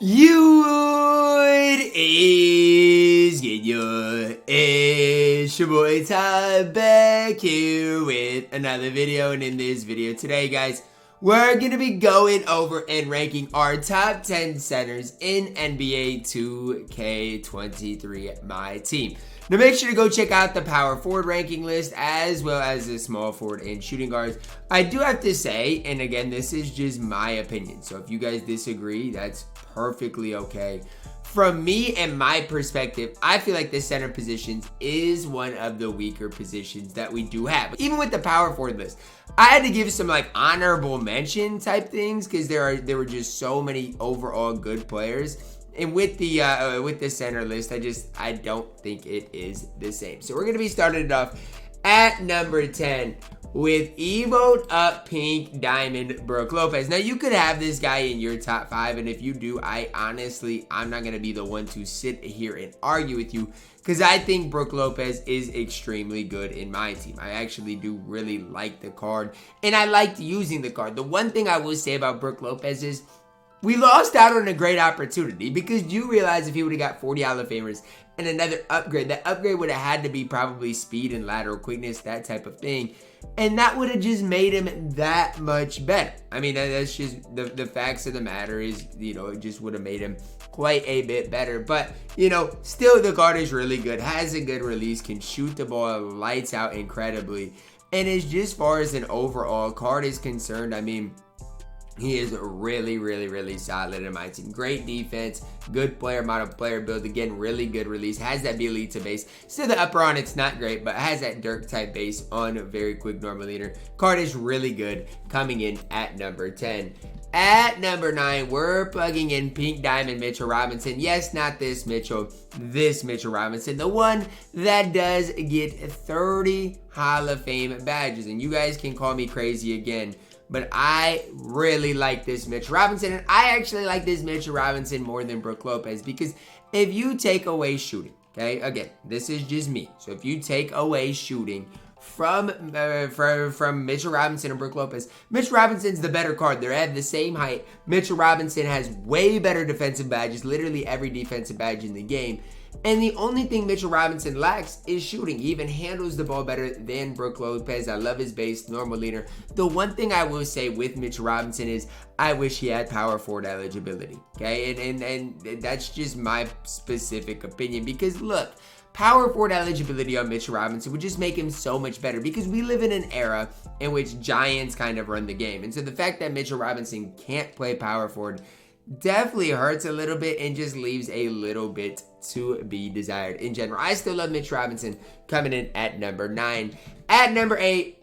It is it's your boy Ty back here with another video, and in this video today, guys, we're gonna be going over and ranking our top 10 centers in NBA 2K23 MyTEAM. Now make sure to go check out the power forward ranking list as well as the small forward and shooting guards. I do have to say, and again, this is just my opinion, so if you guys disagree, that's perfectly okay. From me and my perspective, I feel like the center positions is one of the weaker positions that we do have. Even with the power forward list, I had to give some like honorable mention type things because there were just so many overall good players. And with the center list, I don't think it is the same. So we're gonna be starting it off at number 10 with Evoed Up Pink Diamond Brook Lopez. Now you could have this guy in your top 5, and if you do, I'm not gonna be the one to sit here and argue with you, because I think Brook Lopez is extremely good in my team. I actually do really like the card, and I liked using the card. The one thing I will say about Brook Lopez is we lost out on a great opportunity, because you realize if he would have got 40 Hall of Famers and another upgrade, that upgrade would have had to be probably speed and lateral quickness, that type of thing. And that would have just made him that much better. I mean, that's just the facts of the matter is, it just would have made him quite a bit better. But, still the card is really good, has a good release, can shoot the ball lights out incredibly. And as far as an overall card is concerned, I mean, he is really solid in my team. Great defense, good player model, player build. Again, really good release. Has that Bielitsa base. Still the upper on it's not great, but has that Dirk type base on a very quick normal leader. Card is really good, coming in at number 10. At number 9, we're plugging in Pink Diamond Mitchell Robinson. Yes, not this Mitchell, this Mitchell Robinson. The one that does get 30 Hall of Fame badges. And you guys can call me crazy again, but I really like this Mitchell Robinson, and I actually like this Mitchell Robinson more than Brook Lopez, because if you take away shooting, okay, again, this is just me, so if you take away shooting from Mitchell Robinson and Brook Lopez, Mitchell Robinson's the better card. They're at the same height. Mitchell Robinson has way better defensive badges, literally every defensive badge in the game. And the only thing Mitchell Robinson lacks is shooting. He even handles the ball better than Brook Lopez. I love his base, normal leader. The one thing I will say with Mitchell Robinson is I wish he had power forward eligibility. Okay, and that's just my specific opinion, because look, power forward eligibility on Mitchell Robinson would just make him so much better, because we live in an era in which giants kind of run the game. And so the fact that Mitchell Robinson can't play power forward definitely hurts a little bit and just leaves a little bit to be desired in general. I still love Mitch Robinson, coming in at number 9. At number 8,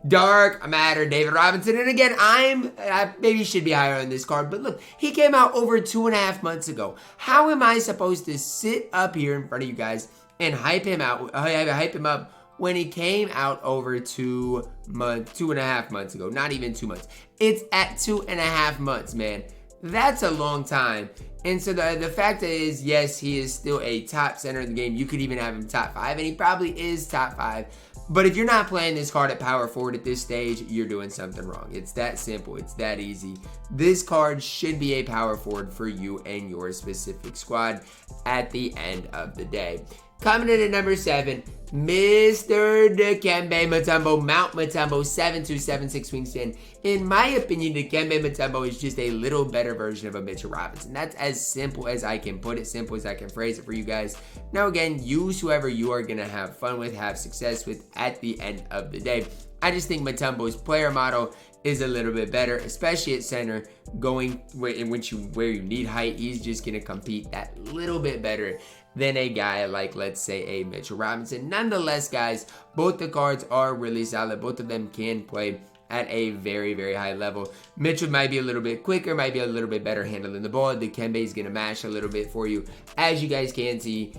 Dark Matter David Robinson. And again, I maybe should be higher on this card, but look, he came out over 2.5 months ago. How am I supposed to sit up here in front of you guys and hype him up when he came out over 2.5 months ago? Not even 2 months. It's at 2.5 months, man. That's a long time. And so the fact is, yes, he is still a top center in the game. You could even have him top 5, and he probably is top 5. But if you're not playing this card at power forward at this stage, you're doing something wrong. It's that simple. It's that easy. This card should be a power forward for you and your specific squad at the end of the day. Coming in at number 7, Mr. Dikembe Mutombo, Mount Mutombo, 7'2", 7'6" wingspan. In my opinion, Dikembe Mutombo is just a little better version of a Mitchell Robinson. That's as simple as I can put it, simple as I can phrase it for you guys. Now again, use whoever you are going to have fun with, have success with at the end of the day. I just think Mutombo's player model is a little bit better, especially at center, going where you need height. He's just going to compete that little bit better than a guy like, let's say, a Mitchell Robinson. Nonetheless, guys, both the cards are really solid. Both of them can play at a very high level. Mitchell might be a little bit quicker, might be a little bit better handling the ball. Dikembe is going to mash a little bit for you. As you guys can see,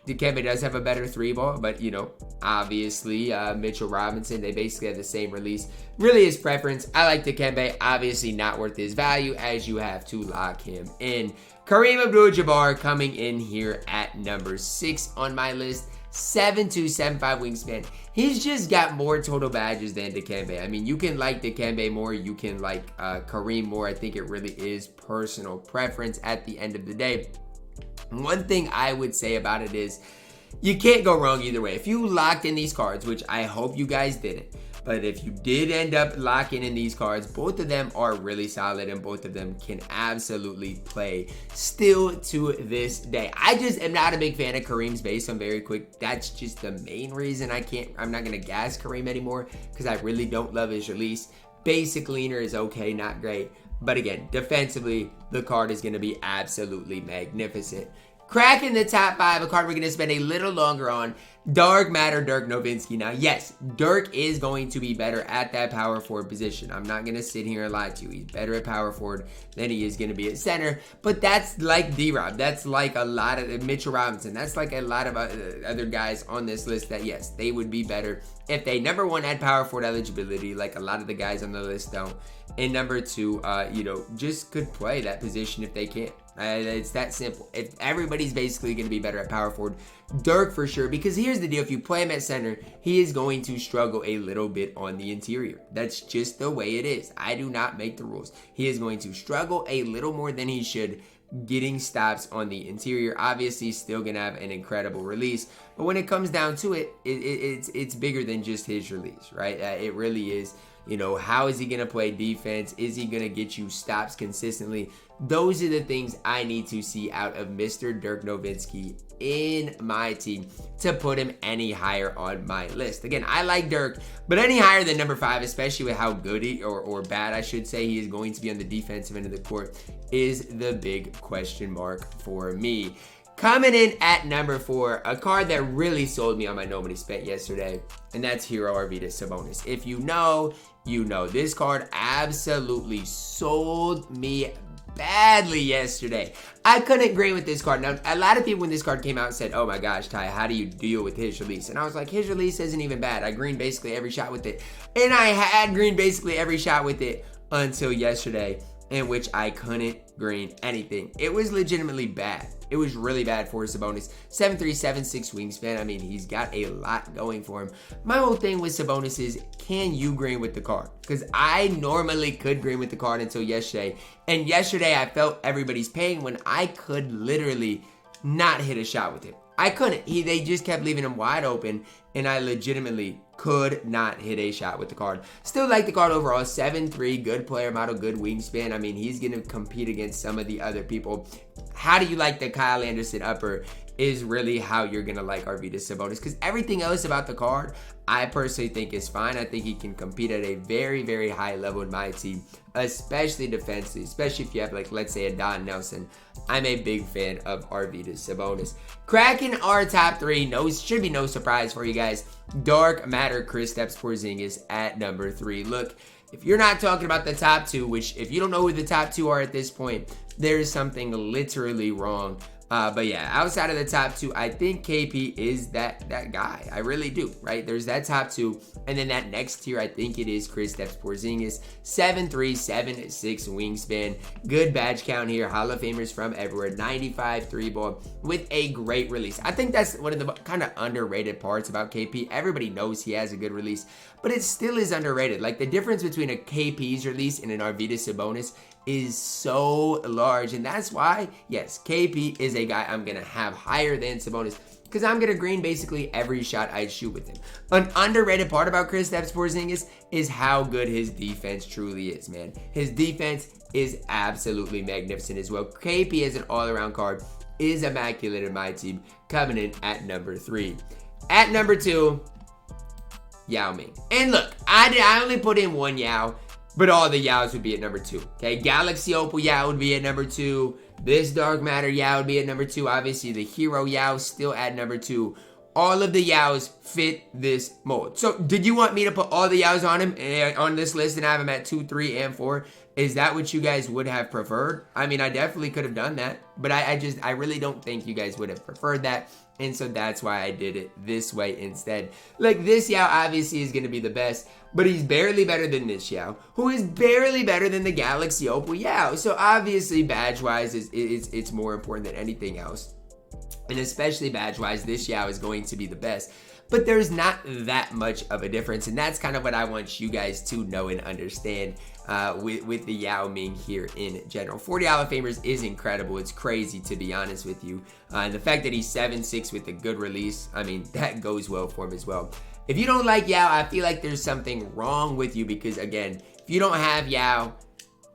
Dikembe does have a better 3-ball, but, you know, obviously, Mitchell Robinson, they basically have the same release. Really his preference. I like Dikembe, obviously not worth his value, as you have to lock him in. Kareem Abdul-Jabbar coming in here at number 6 on my list. 7'2", 7'5" wingspan. He's just got more total badges than Dikembe. I mean, you can like Dikembe more, you can like Kareem more. I think it really is personal preference at the end of the day. One thing I would say about it is you can't go wrong either way. If you locked in these cards, which I hope you guys didn't, but if you did end up locking in these cards, both of them are really solid and both of them can absolutely play still to this day. I just am not a big fan of Kareem's base. I'm very quick. That's just the main reason I'm not going to gas Kareem anymore, because I really don't love his release. Basic leaner is okay, not great. But again, defensively, the card is going to be absolutely magnificent. Cracking the top 5, a card we're going to spend a little longer on, Dark Matter Dirk Nowitzki. Now, yes, Dirk is going to be better at that power forward position. I'm not going to sit here and lie to you. He's better at power forward than he is going to be at center. But that's like D-Rob. That's like a lot of Mitchell Robinson. That's like a lot of other guys on this list that, yes, they would be better if they, number 1, had power forward eligibility, like a lot of the guys on the list don't. And number 2, you know, just could play that position if they can. It's that simple. If everybody's basically going to be better at power forward, Dirk for sure, because here's the deal. If you play him at center, he is going to struggle a little bit on the interior. That's just the way it is. I do not make the rules. He is going to struggle a little more than he should getting stops on the interior. Obviously, still going to have an incredible release, but when it comes down to it, it's bigger than just his release, right? It really is. You know, how is he going to play defense? Is he going to get you stops consistently? Those are the things I need to see out of Mr. Dirk Nowitzki in my team to put him any higher on my list. Again, I like Dirk, but any higher than number 5, especially with how good he, or bad I should say, he is going to be on the defensive end of the court, is the big question mark for me. Coming in at number 4, a card that really sold me on my Nobody Spent yesterday, and that's Hero Arvydas Sabonis. If you know, you know. This card absolutely sold me badly yesterday. I couldn't agree with this card. Now, a lot of people when this card came out said, oh my gosh, Ty, how do you deal with his release? And I was like, his release isn't even bad. I greened basically every shot with it. And I had greened basically every shot with it until yesterday, in which I couldn't green anything. It was legitimately bad. It was really bad for Sabonis. 7'3", 7'6" wingspan. I mean, he's got a lot going for him. My whole thing with Sabonis is, can you green with the card? Because I normally could green with the card until yesterday. And yesterday, I felt everybody's pain when I could literally not hit a shot with him. I couldn't. They just kept leaving him wide open, and I legitimately could not hit a shot with the card. Still like the card overall. 7'3", good player model, good wingspan. I mean, he's going to compete against some of the other people. How do you like the Kyle Anderson upper is really how you're going to like Arvydas Sabonis, because everything else about the card, I personally think is fine. I think he can compete at a very, very high level in my team, especially defensively, especially if you have, like, let's say a Don Nelson. I'm a big fan of Arvydas Sabonis. Cracking our top 3, should be no surprise for you guys. Dark Matter Kristaps Porzingis at number 3. Look, if you're not talking about the top 2, which if you don't know who the top 2 are at this point, there is something literally wrong. But yeah, outside of the top 2, I think KP is that guy. I really do, right? There's that top 2. And then that next tier, I think it is Kristaps Porzingis. 7'3", 7'6" wingspan. Good badge count here. Hall of Famers from everywhere. 95 3-ball with a great release. I think that's one of the kind of underrated parts about KP. Everybody knows he has a good release, but it still is underrated. Like, the difference between a KP's release and an Arvydas Sabonis is so large, and that's why, yes, KP is a guy I'm going to have higher than Sabonis, because I'm going to green basically every shot I shoot with him. An underrated part about Kristaps Porzingis is how good his defense truly is, man. His defense is absolutely magnificent as well. KP as an all-around card is immaculate in my team, coming in at number 3. At number 2, Yao Ming. And look, I only put in one Yao, but all the Yaos would be at number 2. Okay, Galaxy Opal Yao would be at number 2. This Dark Matter Yao would be at number 2. Obviously, the Hero Yao still at number 2. All of the Yaos fit this mold. So, did you want me to put all the Yaos on him on this list and have him at 2, 3, and 4? Is that what you guys would have preferred? I mean, I definitely could have done that, but I really don't think you guys would have preferred that. And so that's why I did it this way instead. Like, this Yao obviously is going to be the best, but he's barely better than this Yao, who is barely better than the Galaxy Opal Yao. So obviously, badge-wise, it's more important than anything else. And especially badge-wise, this Yao is going to be the best. But there's not that much of a difference, and that's kind of what I want you guys to know and understand with the Yao Ming here in general. 40 Hall of Famers is incredible. It's crazy, to be honest with you. And the fact that he's 7'6" with a good release, I mean, that goes well for him as well. If you don't like Yao, I feel like there's something wrong with you because, again, if you don't have Yao,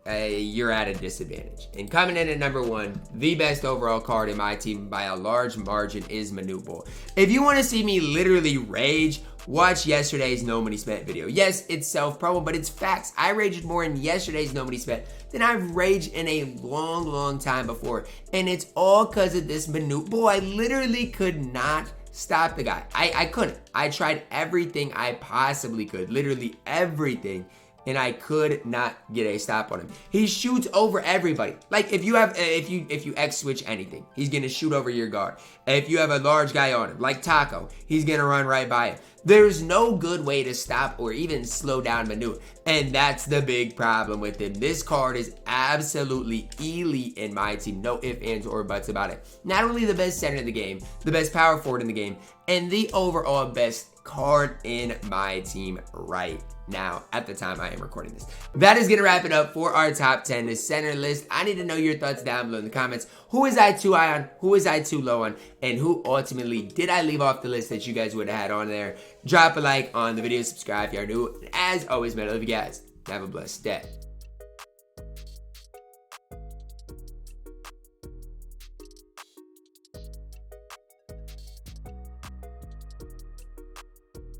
you're at a disadvantage. And coming in at number 1, the best overall card in my team by a large margin is Manute Bol. If you want to see me literally rage, watch yesterday's No Money Spent video. Yes, it's self-promo, but it's facts. I raged more in yesterday's No Money Spent than I've raged in a long time before. And it's all because of this Manute Bol. I literally could not stop the guy. I couldn't. I tried everything I possibly could. Literally everything. And I could not get a stop on him. He shoots over everybody. Like, if you X switch anything, he's gonna shoot over your guard. If you have a large guy on him, like Taco, he's gonna run right by him. There's no good way to stop or even slow down Manute. And that's the big problem with him. This card is absolutely elite in my team. No ifs, ands, or buts about it. Not only the best center in the game, the best power forward in the game, and the overall best card in my team right now at the time I am recording this. That is gonna wrap it up for our top 10, the center list. I need to know your thoughts down below in the comments. Who is I too high on? Who is I too low on? And who ultimately did I leave off the list that you guys would have had on there? Drop a like on the video, subscribe if you are new. And as always, man, I love you guys. Have a blessed day.